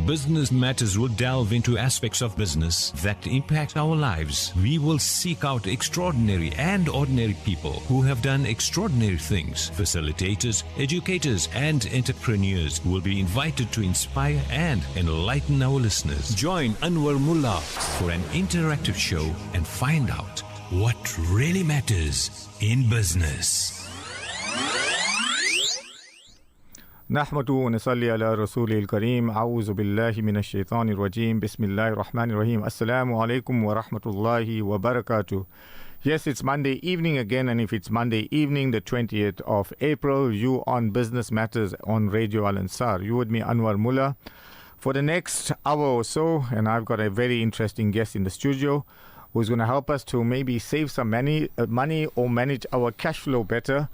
Business Matters will delve into aspects of business that impact our lives. We will seek out extraordinary and ordinary people who have done extraordinary things. Facilitators, educators, and entrepreneurs will be invited to inspire and enlighten our listeners. Join Anwar Mullah for an interactive show and find out what really matters in business. نحمد ونصلي على رسول الكريم أعوذ بالله من الشيطان الرجيم بسم الله الرحمن الرحيم السلام عليكم ورحمة الله وبركاته. Yes, it's Monday evening again, and if it's Monday evening, the 20th of April, you on Business Matters on Radio Al Ansar. You with me, Anwar Mullah, for the next hour or so, and I've got a very interesting guest in the studio who's going to help us to maybe save some money or manage our cash flow better.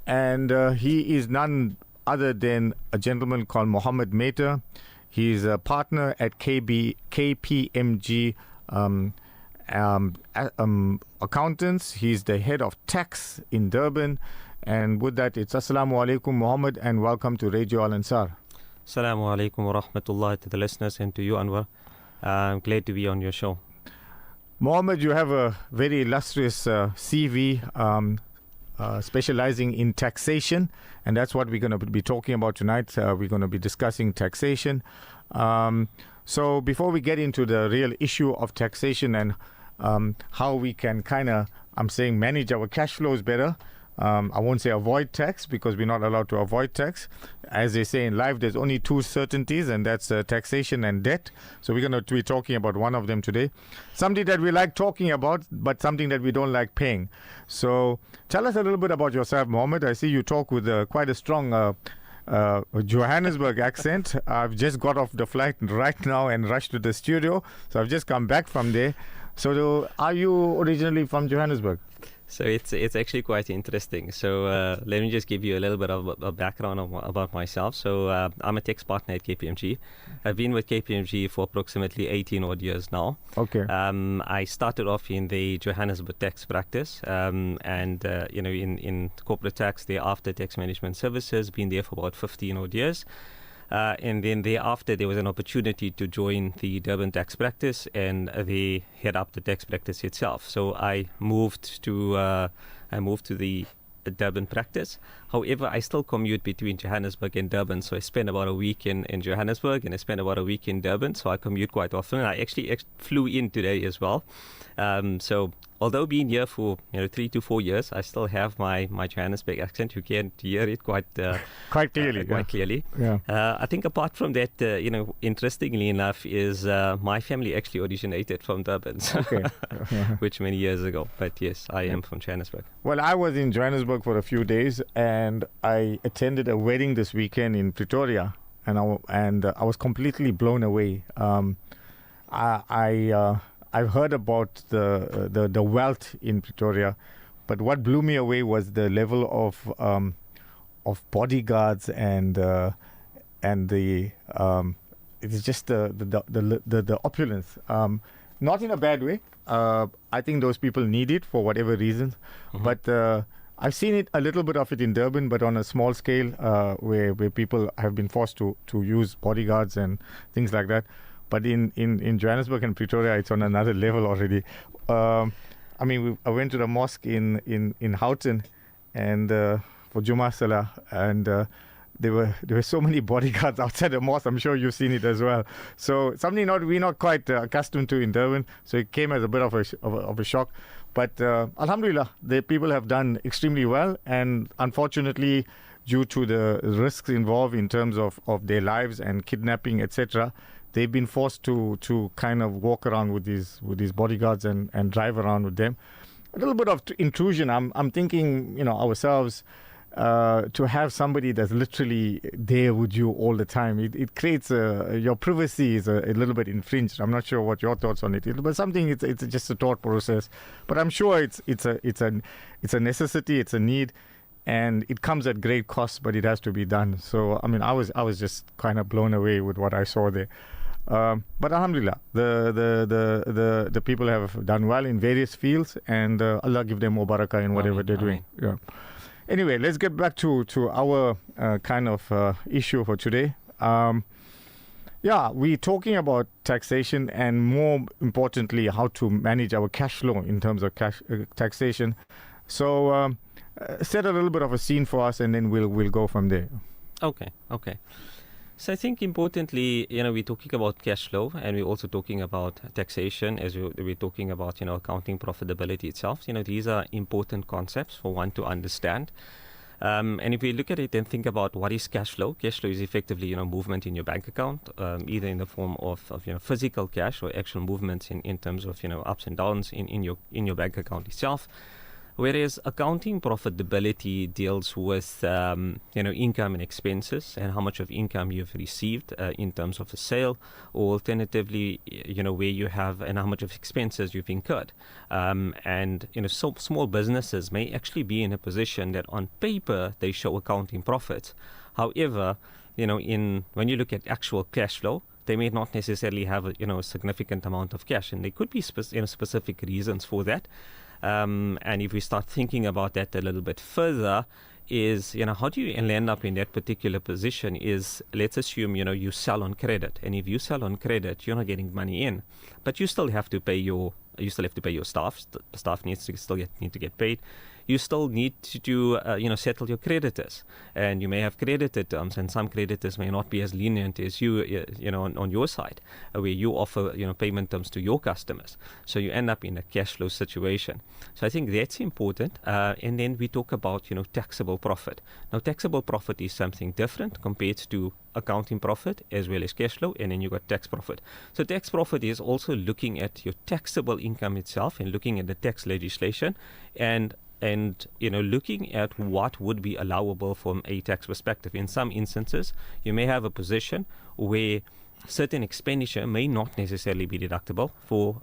And he is none other than a gentleman called Moammed Maiter. He's a partner at KPMG Accountants. He's the head of tax in Durban. And with that, it's Assalamu alaikum, Moammed, and welcome to Radio Al Ansar. Assalamu alaikum wa rahmatullah to the listeners and to you, Anwar. I'm glad to be on your show. Moammed, you have a very illustrious CV, specializing in taxation, and that's what we're going to be talking about tonight. We're going to be discussing taxation. So before we get into the real issue of taxation and how we can manage our cash flows better, I won't say avoid tax, because we're not allowed to avoid tax. As they say in life, there's only two certainties, and that's taxation and debt. So we're going to be talking about one of them today. Something that we like talking about, but something that we don't like paying. So tell us a little bit about yourself, Moammed. I see you talk with quite a strong Johannesburg accent. I've just got off the flight right now and rushed to the studio. So I've just come back from there. So are you originally from Johannesburg? So it's actually quite interesting. So let me just give you a little bit of a background about myself. So I'm a tax partner at KPMG. I've been with KPMG for approximately 18 odd years now. Okay. I started off in the Johannesburg tax practice, and in corporate tax, thereafter tax management services. Been there for about 15 odd years. And then thereafter, there was an opportunity to join the Durban tax practice, and they head up the tax practice itself. So I moved to the Durban practice. However, I still commute between Johannesburg and Durban. So I spend about a week in Johannesburg, and I spend about a week in Durban. So I commute quite often. I actually flew in today as well. So although being here for 3 to 4 years, I still have my Johannesburg accent. You can hear it quite clearly. Quite clearly. Yeah. I think apart from that, interestingly enough, is my family actually originated from Durban, okay. which many years ago. But yes, I am from Johannesburg. Well, I was in Johannesburg for a few days, and I attended a wedding this weekend in Pretoria, and I was completely blown away. I've heard about the wealth in Pretoria, but what blew me away was the level of bodyguards and the it's just the opulence. Not in a bad way. I think those people need it for whatever reasons, but I've seen it a little bit of it in Durban, but on a small scale, where people have been forced to use bodyguards and things like that. But in Johannesburg and Pretoria, it's on another level already. I went to the mosque in Houghton and for Jummah Salah, and there were so many bodyguards outside the mosque. I'm sure you've seen it as well. So something we're not quite accustomed to in Durban. So it came as a bit of a shock. But Alhamdulillah, the people have done extremely well, and unfortunately, due to the risks involved in terms of their lives and kidnapping, etc., they've been forced to kind of walk around with these bodyguards and drive around with them. A little bit of intrusion. I'm thinking, ourselves, to have somebody that's literally there with you all the time. It creates your privacy is a little bit infringed. I'm not sure what your thoughts on it is, but something it's just a thought process. But I'm sure it's a necessity, it's a need, and it comes at great cost, but it has to be done. So I was just kind of blown away with what I saw there. But alhamdulillah, the people have done well in various fields, and Allah give them more barakah in whatever they're doing. Yeah. Anyway, let's get back to our kind of issue for today. Yeah, we're talking about taxation and more importantly, how to manage our cash flow in terms of taxation. So set a little bit of a scene for us and then we'll go from there. Okay. So I think importantly, we're talking about cash flow and we're also talking about taxation as we're talking about, accounting profitability itself. These are important concepts for one to understand. And if we look at it and think about what is cash flow is effectively, movement in your bank account, either in the form of physical cash or actual movements in terms of, ups and downs in your bank account itself. Whereas accounting profitability deals with, income and expenses and how much of income you've received in terms of a sale, or alternatively, where you have and how much of expenses you've incurred. And, so small businesses may actually be in a position that on paper they show accounting profits. However, when you look at actual cash flow, they may not necessarily have a significant amount of cash, and there could be specific reasons for that. And if we start thinking about that a little bit further, is, how do you end up in that particular position is, let's assume, you sell on credit. And if you sell on credit, you're not getting money in, but you still have to pay your staff. The staff need to get paid. You still need to settle your creditors, and you may have creditor terms, and some creditors may not be as lenient as you on your side, where you offer payment terms to your customers. So you end up in a cash flow situation. So I think that's important. And then we talk about taxable profit. Now, taxable profit is something different compared to accounting profit as well as cash flow, and then you got tax profit. So tax profit is also looking at your taxable income itself and looking at the tax legislation and looking at what would be allowable from a tax perspective. In some instances, you may have a position where certain expenditure may not necessarily be deductible for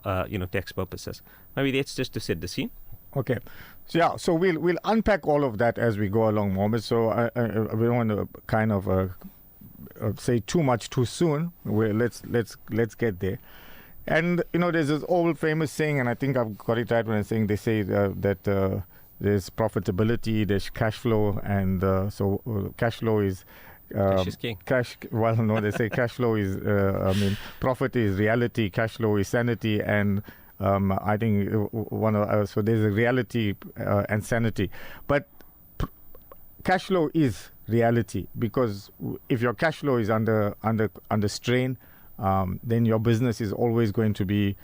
tax purposes. Maybe that's just to set the scene. Okay, so we'll unpack all of that as we go along, Moammed. So we don't want to kind of say too much too soon. Let's get there. And there's this old famous saying, and I think I've got it right when I'm saying, they say that there's profitability, there's cash flow, and cash flow is cash is king. They say cash flow is profit is reality, cash flow is sanity, and I think so there's a reality and sanity, but cash flow is reality, because if your cash flow is under strain, then your business is always going to be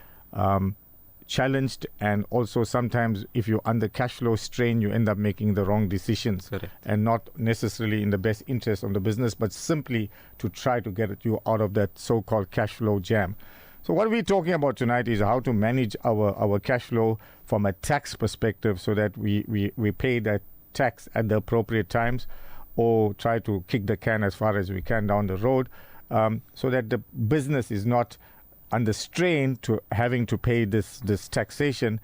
challenged, and also sometimes if you're under cash flow strain, you end up making the wrong decisions. Correct. And not necessarily in the best interest of the business, but simply to try to get you out of that so-called cash flow jam. So what we're talking about tonight is how to manage our cash flow from a tax perspective, so that we pay that tax at the appropriate times, or try to kick the can as far as we can down the road, so that the business is not under strain to having to pay this taxation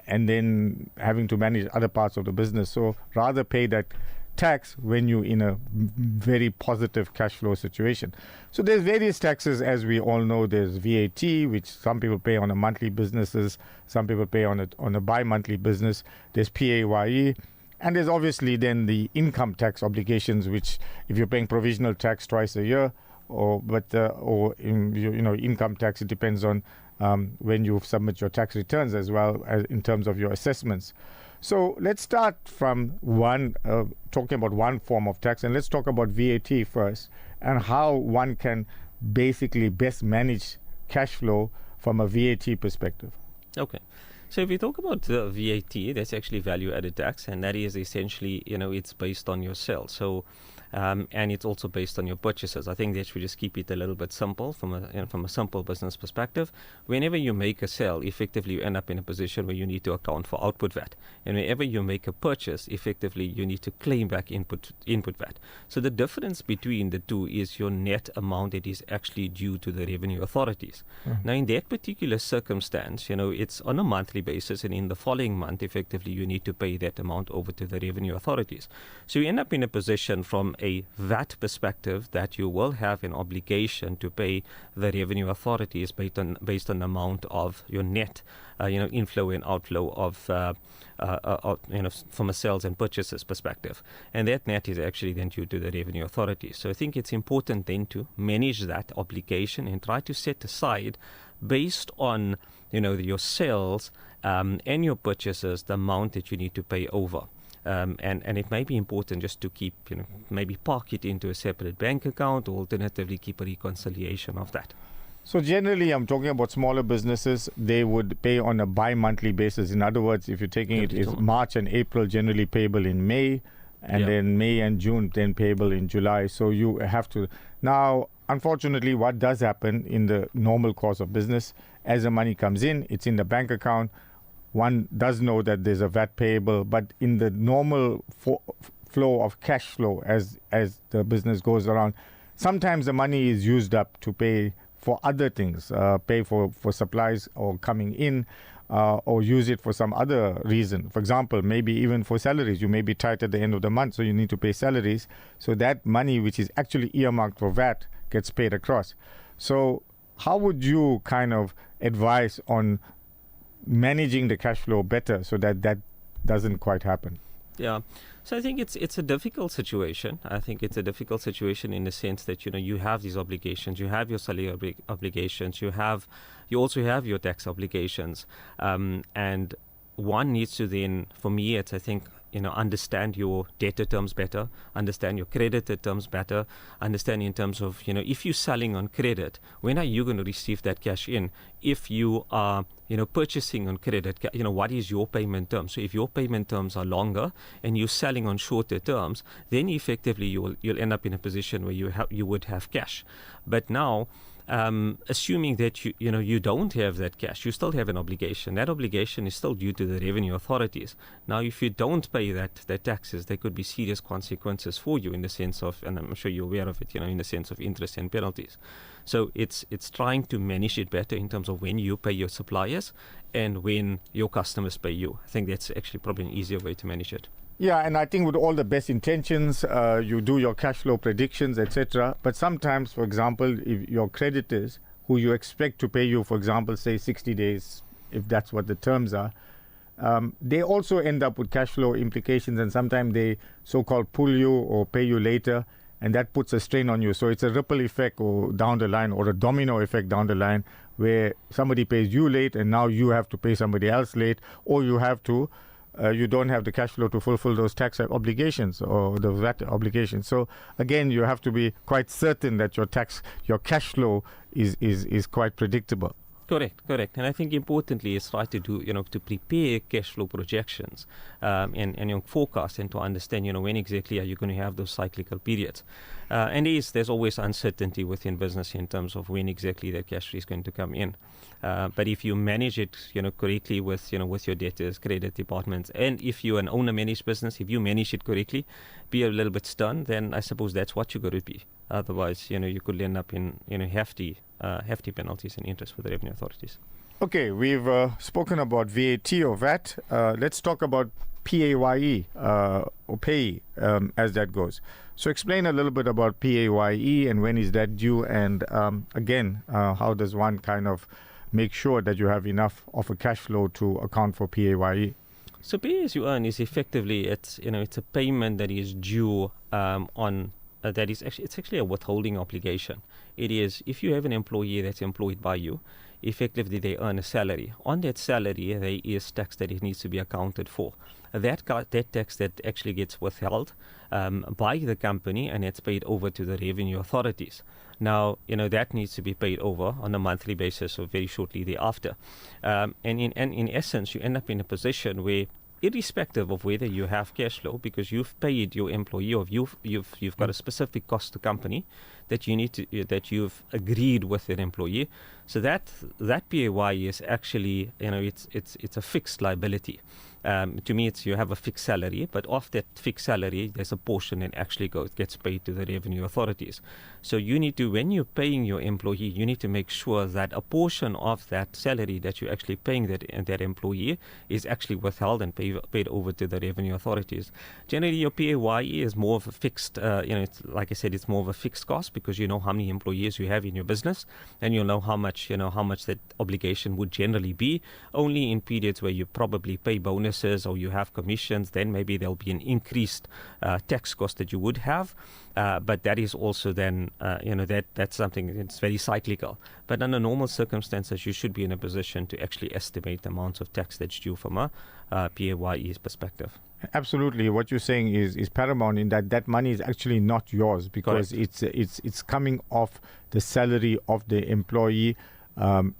and then having to manage other parts of the business. So rather pay that tax when you're in a very positive cash flow situation. So there's various taxes, as we all know. There's VAT, which some people pay on a monthly businesses, some people pay on a bi-monthly business. There's PAYE, and there's obviously then the income tax obligations, which if you're paying provisional tax twice a year, income tax, it depends on when you submit your tax returns as well as in terms of your assessments. So let's start from talking about one form of tax, and let's talk about VAT first, and how one can basically best manage cash flow from a VAT perspective. Okay. So if we talk about the VAT, that's actually value-added tax, and that is essentially, it's based on your sales. So, and it's also based on your purchases. I think that should just keep it a little bit simple from a simple business perspective. Whenever you make a sale, effectively you end up in a position where you need to account for output VAT. And whenever you make a purchase, effectively you need to claim back input VAT. So the difference between the two is your net amount that is actually due to the revenue authorities. Mm-hmm. Now, in that particular circumstance, it's on a monthly basis, and in the following month, effectively, you need to pay that amount over to the revenue authorities. So you end up in a position from a VAT perspective that you will have an obligation to pay the revenue authorities based on the amount of your net, inflow and outflow of, from a sales and purchases perspective. And that net is actually then due to the revenue authorities. So I think it's important then to manage that obligation and try to set aside based on, your sales and your purchases, the amount that you need to pay over. And it may be important just to keep, maybe park it into a separate bank account, or alternatively keep a reconciliation of that. So generally, I'm talking about smaller businesses, they would pay on a bi-monthly basis. In other words, if you're taking it, is March and April generally payable in May, and then May and June then payable in July. So you have to... Now, unfortunately, what does happen in the normal course of business, as the money comes in, it's in the bank account, one does know that there's a VAT payable, but in the normal flow of cash flow as the business goes around, sometimes the money is used up to pay for other things, pay for supplies or coming in, or use it for some other reason. For example, maybe even for salaries. You may be tight at the end of the month, so you need to pay salaries. So that money, which is actually earmarked for VAT, gets paid across. So how would you kind of advise on managing the cash flow better so that doesn't quite happen? Yeah, so I think it's a difficult situation. I think it's a difficult situation in the sense that you have these obligations, you have your salary obligations, you also have your tax obligations, and one needs to then, for me, it's I think understand your debtor terms better, understand your creditor terms better, understand in terms of if you're selling on credit, when are you going to receive that cash in? If you are purchasing on credit, what is your payment terms? So if your payment terms are longer and you're selling on shorter terms, then effectively you'll end up in a position where you would have cash. But now, assuming that you don't have that cash, you still have an obligation. That obligation is still due to the revenue authorities. Now, if you don't pay that taxes, there could be serious consequences for you in the sense of, and I'm sure you're aware of it, in the sense of interest and penalties. So it's trying to manage it better in terms of when you pay your suppliers and when your customers pay you. I think that's actually probably an easier way to manage it. Yeah, and I think with all the best intentions, you do your cash flow predictions, etc. But sometimes, for example, if your creditors, who you expect to pay you, for example, say 60 days, if that's what the terms are, they also end up with cash flow implications, and sometimes they so-called pull you or pay you later, and that puts a strain on you. So it's a ripple effect or down the line, or a domino effect down the line, where somebody pays you late and now you have to pay somebody else late, or you have to you don't have the cash flow to fulfill those tax obligations or the VAT obligations. So again, you have to be quite certain that your cash flow is quite predictable. Correct. And I think importantly is try to do, to prepare cash flow projections and your forecast, and to understand, when exactly are you going to have those cyclical periods. And there's always uncertainty within business in terms of when exactly that cash flow is going to come in. But if you manage it, correctly with your debtors, credit departments, and if you're an owner-managed business, if you manage it correctly, be a little bit stern, then I suppose that's what you're going to be. Otherwise, you could end up in, hefty penalties and interest with the revenue authorities. Okay, we've spoken about VAT or VAT. Let's talk about PAYE or pay as that goes. So explain a little bit about PAYE and when is that due, and again, how does one kind of make sure that you have enough of a cash flow to account for PAYE? So pay as you earn is effectively it's a payment that is due on. That is actually a withholding obligation. It is, if you have an employee that's employed by you, effectively they earn a salary. On that salary, there is tax that it needs to be accounted for. That tax that actually gets withheld by the company, and it's paid over to the revenue authorities. Now, that needs to be paid over on a monthly basis or very shortly thereafter. And in essence, you end up in a position where, irrespective of whether you have cash flow, because you've paid your employee, or you've got a specific cost to company that you've agreed with an employee, so that PAYE is actually it's a fixed liability. To me, it's you have a fixed salary, but of that fixed salary, there's a portion that actually gets paid to the revenue authorities. So you need to, when you're paying your employee, you need to make sure that a portion of that salary that you're actually paying that employee is actually withheld and paid over to the revenue authorities. Generally, your PAYE is more of a fixed, it's, like I said, it's more of a fixed cost because you know how many employees you have in your business, and you'll know how much that obligation would generally be. Only in periods where you probably pay bonuses or you have commissions, then maybe there'll be an increased tax cost that you would have. But that is also then, that's something that's very cyclical. But under normal circumstances, you should be in a position to actually estimate the amount of tax that's due from a PAYE perspective. Absolutely, what you're saying is paramount in that money is actually not yours because it's coming off the salary of the employee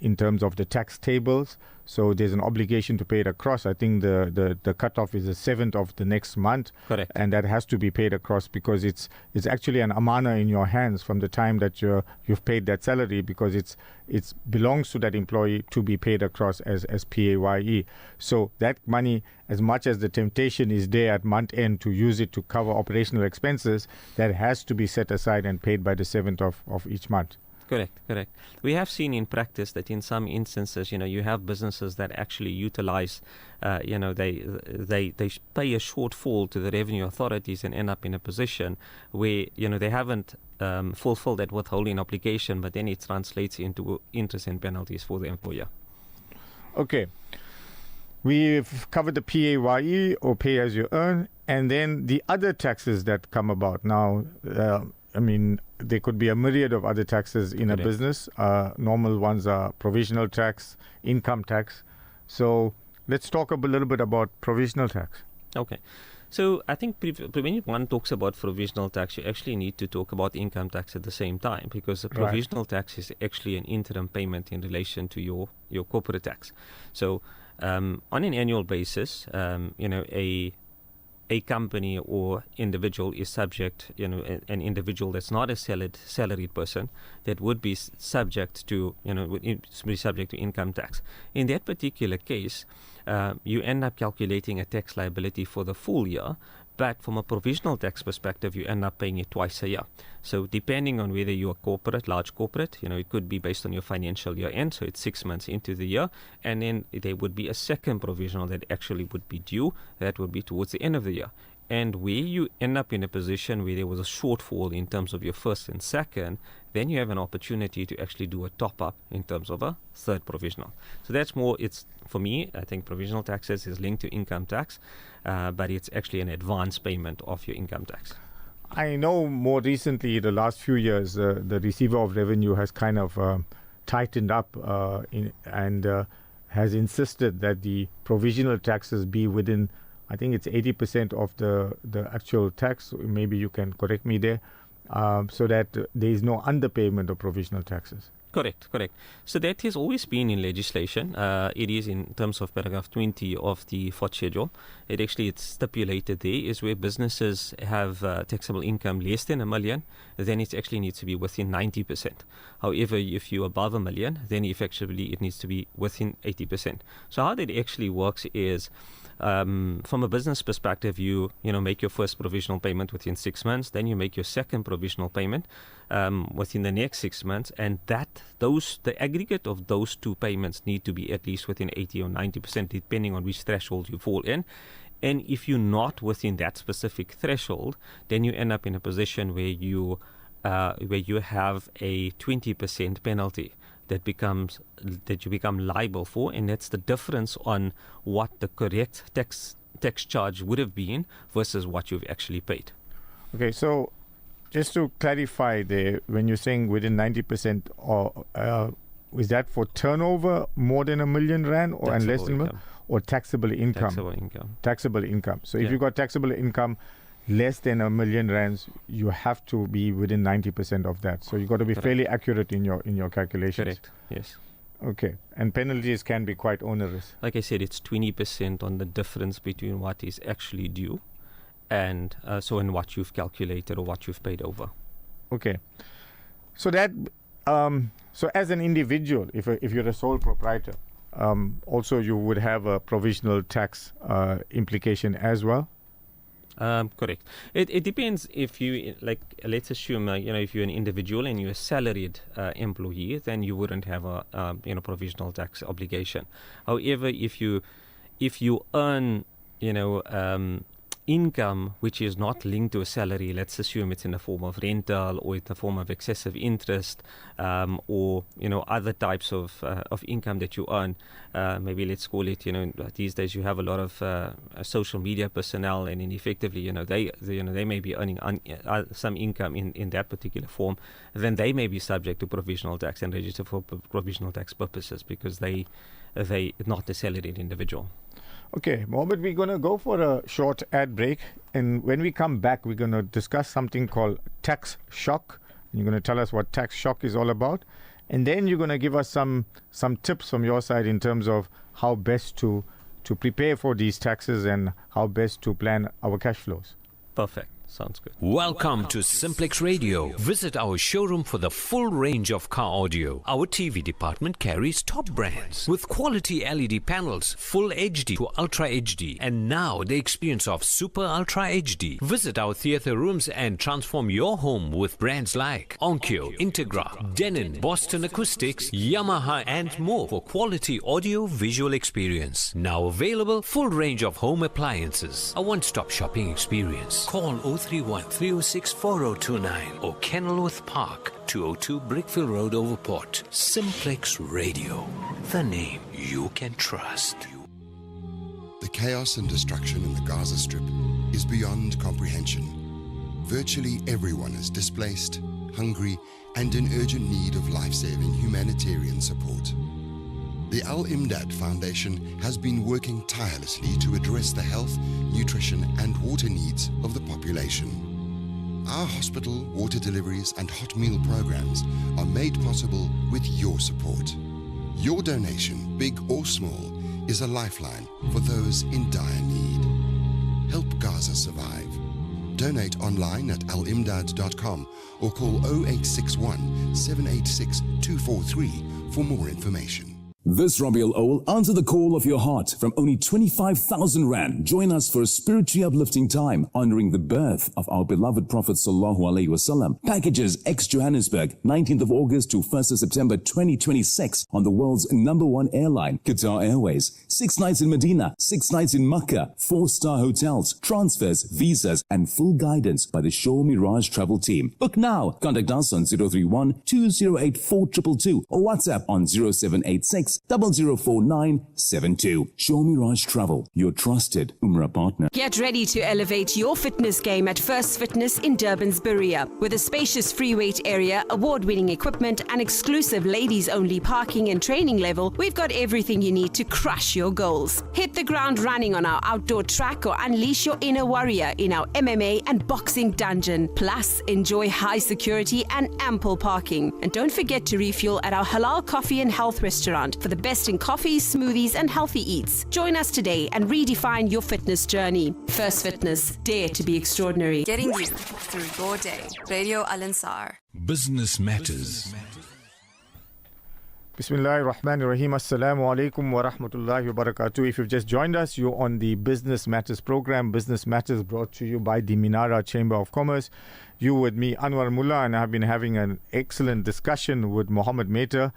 in terms of the tax tables. So there's an obligation to pay it across. I think the cutoff is the 7th of the next month. Correct. And that has to be paid across because it's actually an amana in your hands from the time that you've paid that salary, because it's belongs to that employee to be paid across as PAYE. So that money, as much as the temptation is there at month end to use it to cover operational expenses, that has to be set aside and paid by the 7th of each month. Correct. We have seen in practice that in some instances, you have businesses that actually utilize, they pay a shortfall to the revenue authorities and end up in a position where, they haven't fulfilled that withholding obligation, but then it translates into interest and penalties for the employer. Okay. We've covered the PAYE or pay as you earn, and then the other taxes that come about. Now, there could be a myriad of other taxes in a business. Normal ones are provisional tax, income tax. So let's talk a little bit about provisional tax. Okay. So I think when one talks about provisional tax, you actually need to talk about income tax at the same time, because the provisional tax is actually an interim payment in relation to your corporate tax. So on an annual basis, a company or individual is subject, an individual that's not a salaried person, that would be subject to, income tax. In that particular case, you end up calculating a tax liability for the full year, but from a provisional tax perspective, you end up paying it twice a year. So depending on whether you're corporate, large corporate, it could be based on your financial year end, so it's 6 months into the year, and then there would be a second provisional that actually would be due, that would be towards the end of the year. And where you end up in a position where there was a shortfall in terms of your first and second, then you have an opportunity to actually do a top-up in terms of a third provisional. So that's more, for me, I think provisional taxes is linked to income tax, but it's actually an advance payment of your income tax. I know more recently, the last few years, the receiver of revenue has kind of tightened up and has insisted that the provisional taxes be within, I think it's 80% of the actual tax. Maybe you can correct me there, so that there is no underpayment of provisional taxes. Correct. So that has always been in legislation. It is in terms of paragraph 20 of the FOT schedule. It's stipulated there is where businesses have taxable income less than $1 million, then it actually needs to be within 90%. However, if you're above $1 million, then effectively it needs to be within 80%. So how that actually works is, from a business perspective, you make your first provisional payment within 6 months, then you make your second provisional payment within the next 6 months, and the aggregate of those two payments need to be at least within 80 or 90%, depending on which threshold you fall in. And if you're not within that specific threshold, then you end up in a position where you have a 20% penalty that you become liable for, and that's the difference on what the correct tax charge would have been versus what you've actually paid. Okay, so just to clarify there, when you're saying within 90%, or is that for turnover more than R1 million or and less than income, or taxable income? Taxable income. So if you've got taxable income less than R1 million, you have to be within 90% of that. So you've got to be fairly accurate in your calculations. Correct. Yes. Okay. And penalties can be quite onerous. Like I said, it's 20% on the difference between what is actually due and in what you've calculated or what you've paid over. Okay. So that so as an individual, if you're a sole proprietor, also you would have a provisional tax implication as well? Correct. It depends if you, like, let's assume, if you're an individual and you're a salaried employee, then you wouldn't have a, provisional tax obligation. However, if you earn, income which is not linked to a salary, let's assume it's in the form of rental or in the form of excessive interest, or other types of income that you earn. Maybe let's call it, these days you have a lot of social media personnel, and effectively, they may be earning some income in that particular form. Then they may be subject to provisional tax and register for provisional tax purposes because they not a salaried individual. Okay, Mohammed, we're going to go for a short ad break. And when we come back, we're going to discuss something called tax shock. You're going to tell us what tax shock is all about. And then you're going to give us some tips from your side in terms of how best to prepare for these taxes and how best to plan our cash flows. Perfect. Sounds good. Welcome to Simplex Radio. Visit our showroom for the full range of car audio. Our TV department carries top brands with quality LED panels, full HD to Ultra HD, and now the experience of Super Ultra HD. Visit our theater rooms and transform your home with brands like Onkyo, Integra, Denon, Boston Acoustics, Yamaha, and more for quality audio visual experience. Now available, full range of home appliances. A one-stop shopping experience. Call 031 306 4029 or Kenilworth Park, 202 Brickfield Road, Overport. Simplex Radio, the name you can trust. The chaos and destruction in the Gaza Strip is beyond comprehension. Virtually everyone is displaced, hungry, and in urgent need of life-saving humanitarian support. The Al-Imdad Foundation has been working tirelessly to address the health, nutrition, and water needs of the population. Our hospital, water deliveries, and hot meal programs are made possible with your support. Your donation, big or small, is a lifeline for those in dire need. Help Gaza survive. Donate online at alimdad.com or call 0861 786 243 for more information. This Rabiul Awal, answer the call of your heart from only 25,000 Rand. Join us for a spiritually uplifting time honoring the birth of our beloved Prophet Sallallahu Alaihi Wasallam. Packages ex-Johannesburg, 19th of August to 1st of September 2026 on the world's #1 airline, Qatar Airways. 6 nights in Medina, 6 nights in Makkah, 4-star hotels, transfers, visas, and full guidance by the Show Mirage travel team. Book now. Contact us on 031 2084 222 or WhatsApp on 0786 004972. Show Mirage Travel, your trusted Umrah partner. Get ready to elevate your fitness game at First Fitness in Durban's Berea. With a spacious free weight area, award-winning equipment, and exclusive ladies-only parking and training level, we've got everything you need to crush your goals. Hit the ground running on our outdoor track or unleash your inner warrior in our MMA and boxing dungeon. Plus, enjoy high security and ample parking. And don't forget to refuel at our Halal Coffee and Health restaurant for the best in coffees, smoothies, and healthy eats. Join us today and redefine your fitness journey. First Fitness, dare to be extraordinary. Getting you through your day. Radio Al Ansar. Business Matters. Bismillahir Rahmanir Rahim. Assalamu alaikum wa rahmatullahi wa barakatuh. If you've just joined us, you're on the Business Matters program. Business Matters brought to you by the Minara Chamber of Commerce. You with me, Anwar Mullah, and I've been having an excellent discussion with Mohammed Maiter,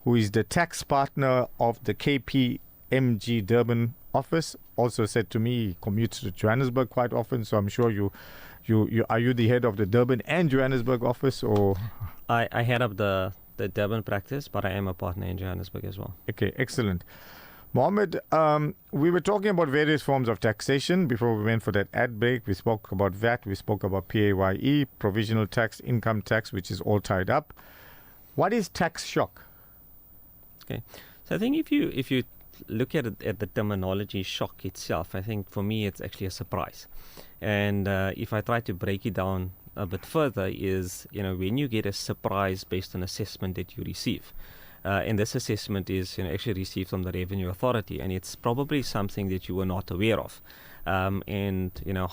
who is the tax partner of the KPMG Durban office. Also said to me, he commutes to Johannesburg quite often, so I'm sure you are you the head of the Durban and Johannesburg office, or? I head up the Durban practice, but I am a partner in Johannesburg as well. Okay, excellent. Mohammed, we were talking about various forms of taxation before we went for that ad break. We spoke about VAT, we spoke about PAYE, provisional tax, income tax, which is all tied up. What is tax shock? Okay, so I think if you look at it, at the terminology shock itself, I think for me it's actually a surprise. And if I try to break it down a bit further, is when you get a surprise based on assessment that you receive, and this assessment is actually received from the Revenue Authority, and it's probably something that you were not aware of. And,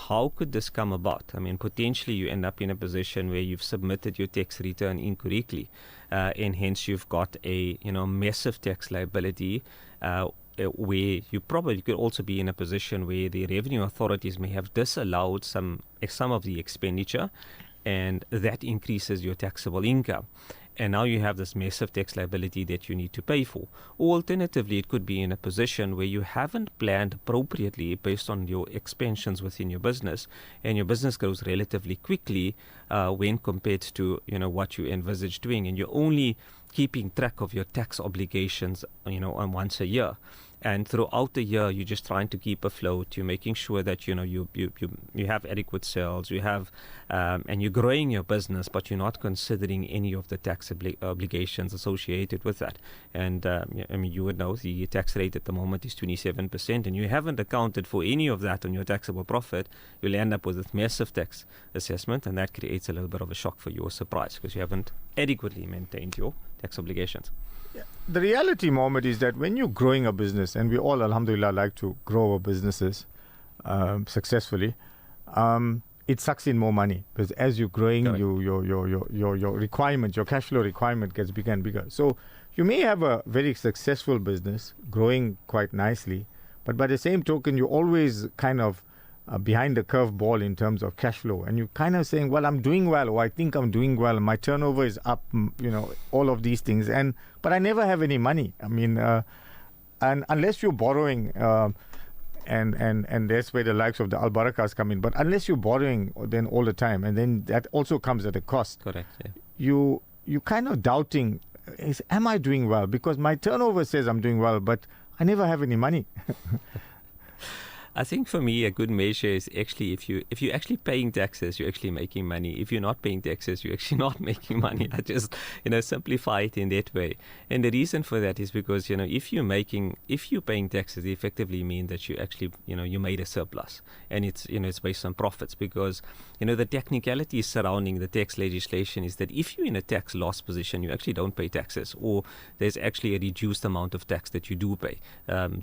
how could this come about? I mean, potentially you end up in a position where you've submitted your tax return incorrectly, and hence you've got a, massive tax liability, where you probably could also be in a position where the revenue authorities may have disallowed some of the expenditure, and that increases your taxable income. And now you have this massive tax liability that you need to pay for. Or alternatively, it could be in a position where you haven't planned appropriately based on your expansions within your business, and your business grows relatively quickly when compared to what you envisage doing, and you're only keeping track of your tax obligations on once a year. And throughout the year, you're just trying to keep afloat. You're making sure that you have adequate sales. You have and you're growing your business, but you're not considering any of the tax obligations associated with that. And you would know the tax rate at the moment is 27%, and you haven't accounted for any of that on your taxable profit. You'll end up with a massive tax assessment, and that creates a little bit of a shock for you or surprise because you haven't adequately maintained your tax obligations. The reality, Mohammed, is that when you're growing a business, and we all, alhamdulillah, like to grow our businesses successfully, it sucks in more money because as you're growing, your requirement, your cash flow requirement gets bigger and bigger. So you may have a very successful business growing quite nicely, but by the same token, you're always kind of behind the curve ball in terms of cash flow, and you're kind of saying, well, I'm doing well, or I think I'm doing well, my turnover is up, all of these things, but I never have any money. I mean, and unless you're borrowing, and that's where the likes of the Al Barakas come in, but unless you're borrowing then all the time, and then that also comes at a cost. Correct. Yeah. You kind of doubting, am I doing well? Because my turnover says I'm doing well, but I never have any money. I think for me, a good measure is actually if you're actually paying taxes, you're actually making money. If you're not paying taxes, you're actually not making money. I just simplify it in that way. And the reason for that is because if you're paying taxes, it effectively mean that you actually you made a surplus, and it's based on profits, because the technicalities surrounding the tax legislation is that if you're in a tax loss position, you actually don't pay taxes, or there's actually a reduced amount of tax that you do pay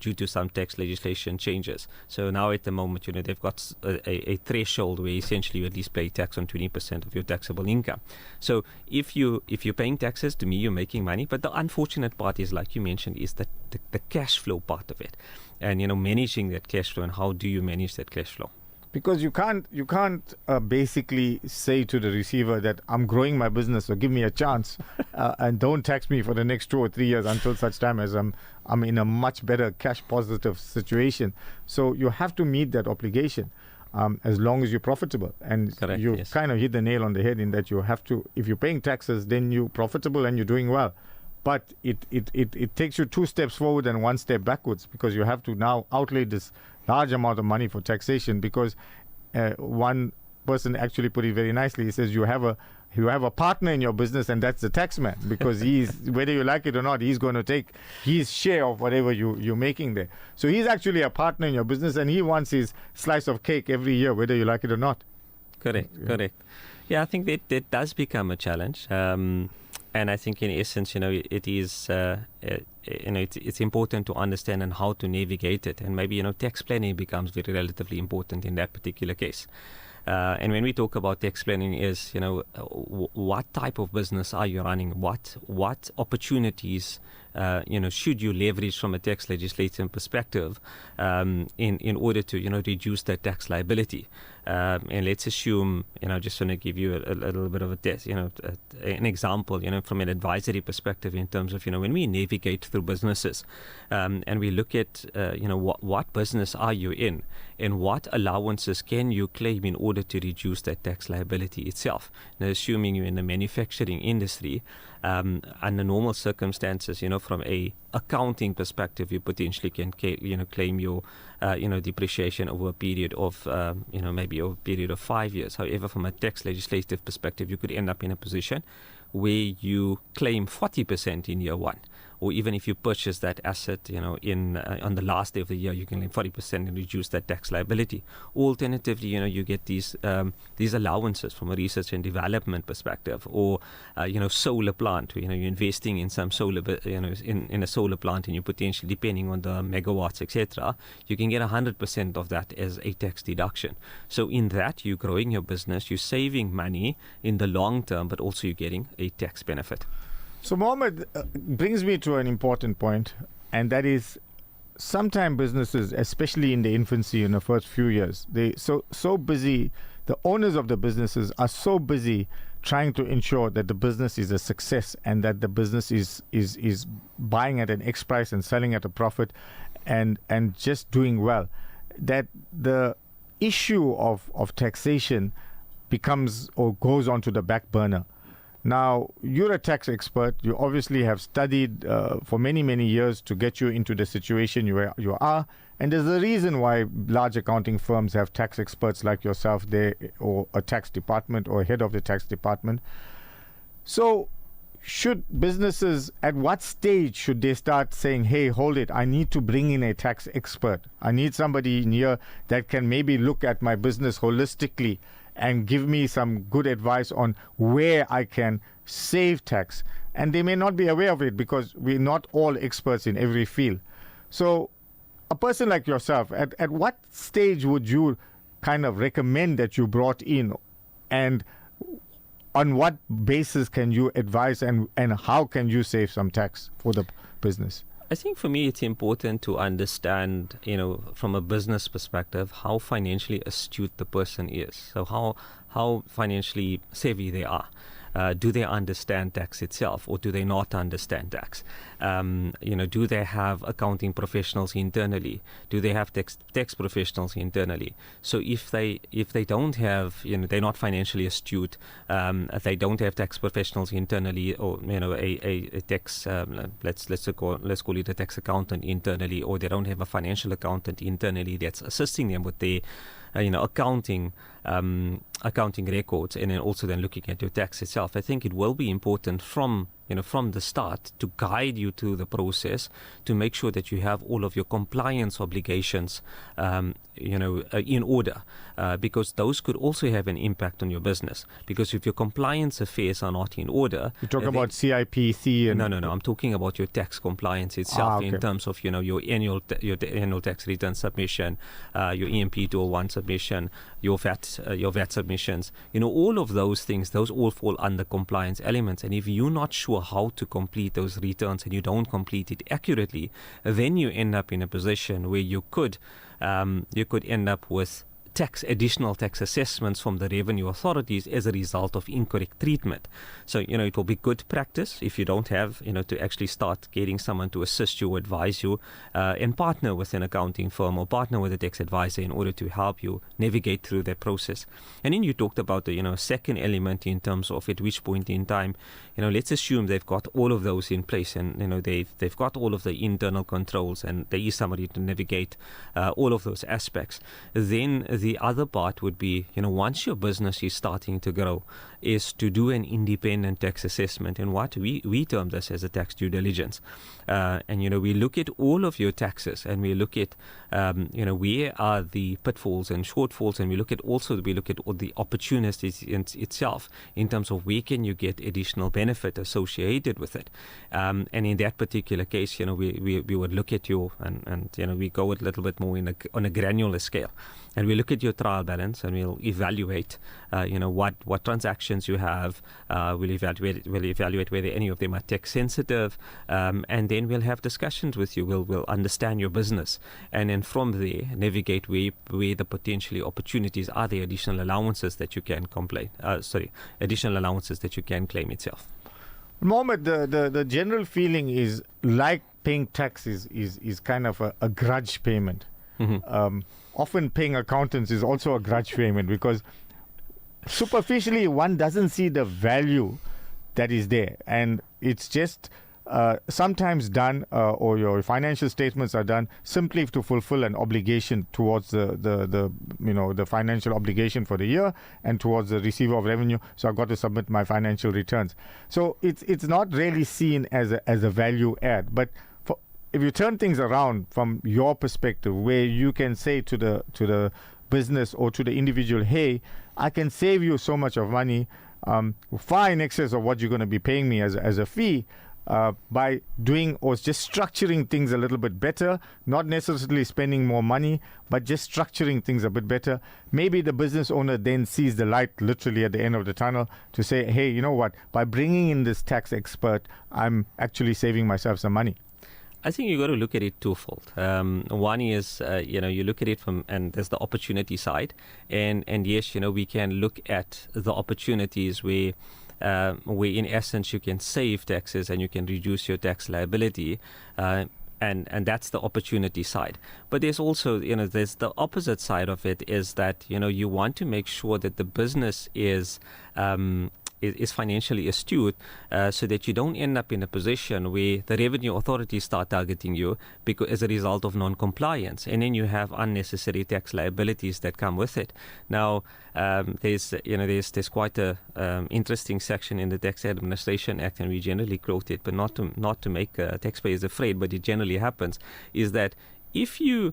due to some tax legislation changes. So now at the moment, they've got a threshold where essentially you at least pay tax on 20% of your taxable income. So if you're paying taxes, to me, you're making money. But the unfortunate part is, like you mentioned, is that the cash flow part of it, and managing that cash flow, and how do you manage that cash flow? Because you can't basically say to the receiver that I'm growing my business, so give me a chance and don't tax me for the next 2 or 3 years until such time as I'm in a much better cash positive situation. So you have to meet that obligation as long as you're profitable. And Correct, you yes. kind of hit the nail on the head in that you have to, if you're paying taxes, then you're profitable and you're doing well. But it takes you 2 steps forward and 1 step backwards, because you have to now outlay this large amount of money for taxation, because one person actually put it very nicely. He says you have a partner in your business, and that's the taxman, because he's, whether you like it or not, he's going to take his share of whatever you're making there. So he's actually a partner in your business, and he wants his slice of cake every year, whether you like it or not. Correct. Yeah, I think that does become a challenge. And I think in essence, it is, it's important to understand and how to navigate it. And maybe, tax planning becomes very relatively important in that particular case. And when we talk about tax planning is, what type of business are you running? What opportunities, should you leverage from a tax legislation perspective in order to, reduce that tax liability? And let's assume, just want to give you a little bit of a test, an example, from an advisory perspective in terms of, when we navigate through businesses and we look at, what business are you in and what allowances can you claim in order to reduce that tax liability itself. Now, assuming you're in the manufacturing industry, under normal circumstances, from a accounting perspective, you potentially can claim your depreciation over a period of maybe over a period of 5 years. However, from a tax legislative perspective, you could end up in a position where you claim 40% in year 1 or even if you purchase that asset, in on the last day of the year, you can claim 40% and reduce that tax liability. Alternatively, you get these allowances from a research and development perspective, or solar plant. You're investing in some solar, in a solar plant, and you potentially, depending on the megawatts, etc., you can get 100% of that as a tax deduction. So in that, you're growing your business, you're saving money in the long term, but also you're getting a tax benefit. So Mohammed brings me to an important point, and that is sometimes businesses, especially in the infancy, in the first few years, they so busy. The owners of the businesses are so busy trying to ensure that the business is a success and that the business is buying at an X price and selling at a profit, and just doing well, that the issue of taxation becomes or goes onto the back burner. Now, you're a tax expert. You obviously have studied for many, many years to get you into the situation you are. And there's a reason why large accounting firms have tax experts like yourself there, or a tax department or head of the tax department. So should businesses, at what stage should they start saying, hey, hold it, I need to bring in a tax expert. I need somebody in here that can maybe look at my business holistically and give me some good advice on where I can save tax. And they may not be aware of it because we're not all experts in every field. So a person like yourself, at what stage would you kind of recommend that you brought in, and on what basis can you advise, and how can you save some tax for the business? I think for me, it's important to understand, from a business perspective, how financially astute the person is. So how financially savvy they are. Do they understand tax itself, or do they not understand tax? Do they have accounting professionals internally? Do they have tax professionals internally? So if they don't have, they're not financially astute, they don't have tax professionals internally, or a tax let's call it a tax accountant internally, or they don't have a financial accountant internally that's assisting them with their accounting records, and then also then looking at your tax itself. I think it will be important from the start to guide you through the process to make sure that you have all of your compliance obligations in order, because those could also have an impact on your business. Because if your compliance affairs are not in order, you talk about CIPC and no, I'm talking about your tax compliance itself, in terms of your annual tax return submission, your EMP 201 submission, your VAT submissions. All of those things, those all fall under compliance elements. And if you're not sure how to complete those returns and you don't complete it accurately, then you end up in a position where you could end up with additional tax assessments from the revenue authorities as a result of incorrect treatment. So, it will be good practice if you don't have, to actually start getting someone to assist you, advise you, and partner with an accounting firm or partner with a tax advisor in order to help you navigate through that process. And then you talked about the, second element in terms of at which point in time, let's assume they've got all of those in place, and, they've got all of the internal controls, and there is somebody to navigate all of those aspects. Then the other part would be, once your business is starting to grow, is to do an independent tax assessment. And what we term this as a tax due diligence. And, we look at all of your taxes, and we look at, where are the pitfalls and shortfalls, and we look at all the opportunities itself in terms of where can you get additional benefit associated with it. And in that particular case, we would look at we go a little bit more on a granular scale. And we look at your trial balance, and we'll evaluate, what transactions you have. We'll evaluate whether any of them are tax sensitive, and then we'll have discussions with you. We'll understand your business, and then from there navigate where the potentially opportunities are, the additional allowances that you can additional allowances that you can claim itself. Mohammed, the general feeling is like paying tax is kind of a grudge payment. Mm-hmm. Often paying accountants is also a grudge payment, because superficially one doesn't see the value that is there, and it's just sometimes done, or your financial statements are done simply to fulfill an obligation towards the financial obligation for the year and towards the receiver of revenue. So I've got to submit my financial returns. So it's not really seen as a value add. But if you turn things around from your perspective, where you can say to the business or to the individual, hey, I can save you so much of money, far in excess of what you're going to be paying me as a fee, by doing or just structuring things a little bit better, not necessarily spending more money, but just structuring things a bit better. Maybe the business owner then sees the light literally at the end of the tunnel to say, hey, you know what, by bringing in this tax expert, I'm actually saving myself some money. I think you've got to look at it twofold. One is, you look at it from, and there's the opportunity side. And yes, we can look at the opportunities where in essence you can save taxes and you can reduce your tax liability. And that's the opportunity side. But there's also, there's the opposite side of it, is that, you want to make sure that the business is financially astute, so that you don't end up in a position where the revenue authorities start targeting you because as a result of non-compliance, and then you have unnecessary tax liabilities that come with it. Now, there's quite a interesting section in the Tax Administration Act, and we generally quote it, but not to make taxpayers afraid, but it generally happens, is that if you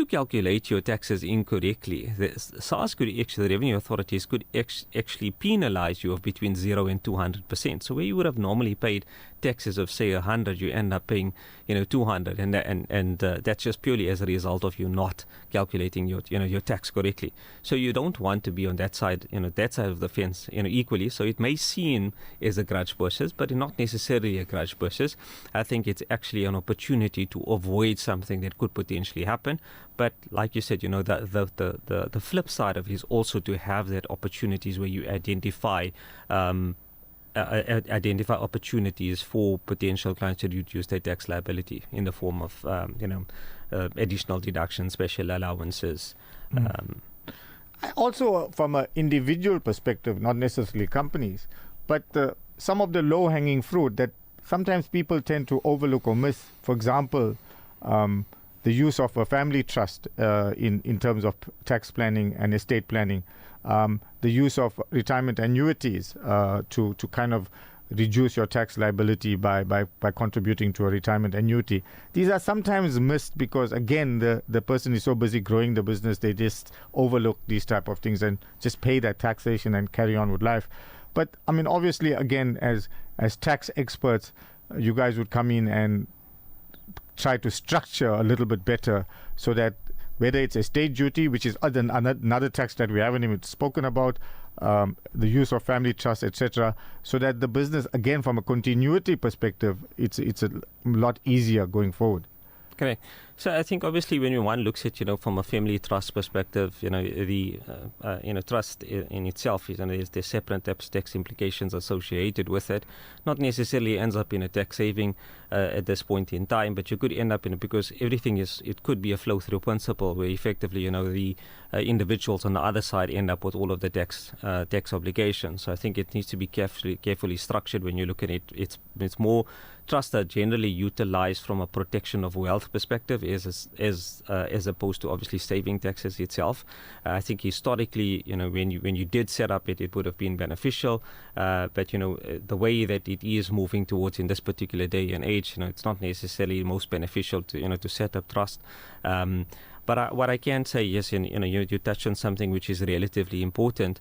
calculate your taxes incorrectly, the revenue authorities could actually penalize you of between 0 and 200%. So where you would have normally paid taxes of say 100, you end up paying 200, and that's just purely as a result of you not calculating your tax correctly. So you don't want to be on that side of the fence equally. So it may seem as a grudge purchase, but not necessarily a grudge purchase. I think it's actually an opportunity to avoid something that could potentially happen. But like you said, the flip side of it is also to have that opportunities where you identify opportunities for potential clients to reduce their tax liability in the form of additional deductions, special allowances. Also, from an individual perspective, not necessarily companies, but some of the low-hanging fruit that sometimes people tend to overlook or miss. For example, the use of a family trust in terms of tax planning and estate planning, the use of retirement annuities to kind of reduce your tax liability by contributing to a retirement annuity. These are sometimes missed because, again, the person is so busy growing the business, they just overlook these type of things and just pay that taxation and carry on with life. But, I mean, obviously, again, as tax experts, you guys would come in and try to structure a little bit better so that whether it's estate duty, which is another tax that we haven't even spoken about, the use of family trust, etc., so that the business, again, from a continuity perspective, it's a lot easier going forward. Correct. So I think obviously when one looks at from a family trust perspective, the trust in itself is there's separate tax implications associated with it. Not necessarily ends up in a tax saving at this point in time, but you could end up in it because it could be a flow through principle where effectively the individuals on the other side end up with all of the tax obligations. So I think it needs to be carefully structured when you look at it. It's more trusts are generally utilized from a protection of wealth perspective as opposed to obviously saving taxes itself. I think historically, when you did set up it would have been beneficial, but the way that it is moving towards in this particular day and age, it's not necessarily most beneficial to set up trust. But what I can say is, you touched on something which is relatively important,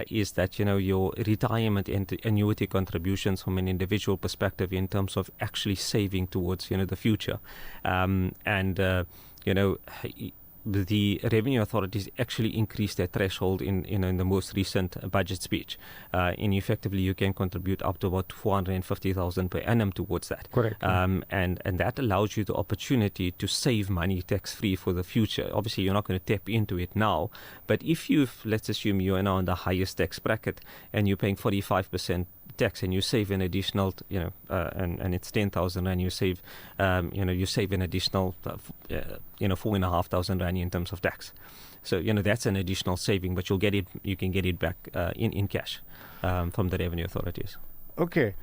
is that, your retirement and annuity contributions from an individual perspective in terms of actually saving towards, the future. The revenue authorities actually increased their threshold in the most recent budget speech. And effectively, you can contribute up to about 450,000 per annum towards that. Correct. And that allows you the opportunity to save money tax-free for the future. Obviously, you're not going to tap into it now, but if let's assume you are now in the highest tax bracket and you're paying 45% tax and you save an additional, and it's 10,000 and you save an additional, 4,500 rand in terms of tax. So, that's an additional saving, but you can get it back in cash from the revenue authorities. Okay.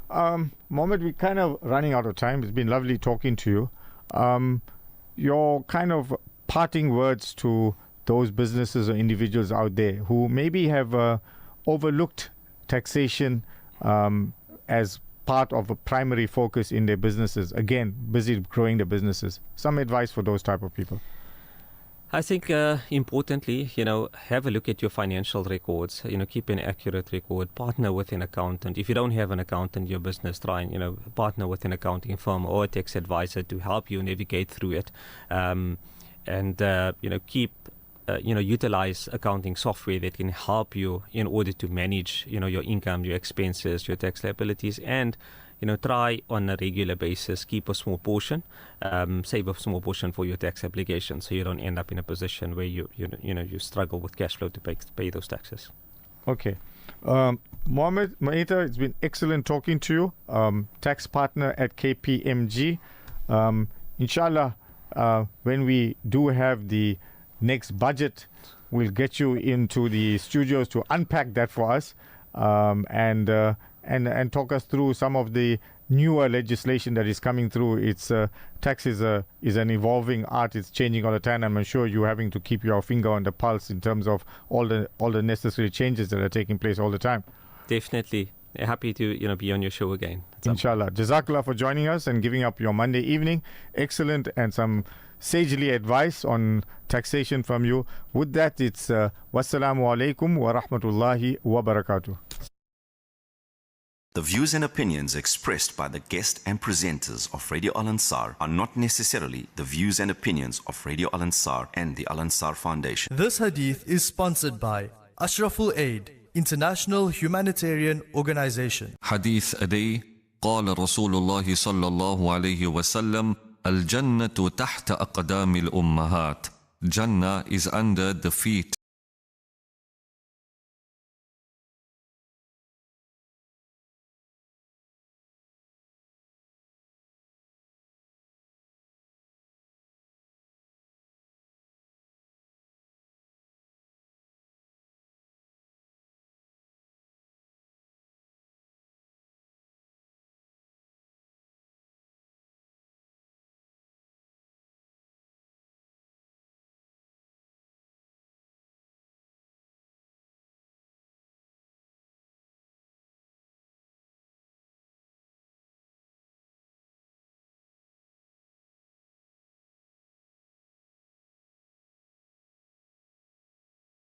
Mohammed, we're kind of running out of time. It's been lovely talking to you. Your kind of parting words to those businesses or individuals out there who maybe have overlooked taxation as part of a primary focus in their businesses. Again, busy growing the businesses. Some advice for those type of people. I think importantly, have a look at your financial records, keep an accurate record, partner with an accountant. If you don't have an accountant in your business, try and, partner with an accounting firm or a tax advisor to help you navigate through it. Keep, utilize accounting software that can help you in order to manage, your income, your expenses, your tax liabilities, and try on a regular basis, keep a small portion, save a small portion for your tax application, so you don't end up in a position where you struggle with cash flow to pay those taxes. Okay. Mohammed, Maiter, it's been excellent talking to you. Tax partner at KPMG. Inshallah, when we do have the next budget, we'll get you into the studios to unpack that for us and talk us through some of the newer legislation that is coming through. It's tax is an evolving art. It's changing all the time. I'm sure you're having to keep your finger on the pulse in terms of all the necessary changes that are taking place all the time. Definitely. Happy to be on your show again. Inshallah. Jazakallah for joining us and giving up your Monday evening. Excellent, and some sagely advice on taxation from you. With that, it's wassalamu alaikum wa rahmatullahi wa barakatuh. The views and opinions expressed by the guest and presenters of Radio Al Ansar are not necessarily the views and opinions of Radio Al Ansar and the Al Ansar Foundation. This hadith is sponsored by Ashraful Aid, International Humanitarian Organization. Hadith a day. قال رسول الله صلى الله عليه وسلم الجنة تحت أقدام الأمهات. Jannah is under the feet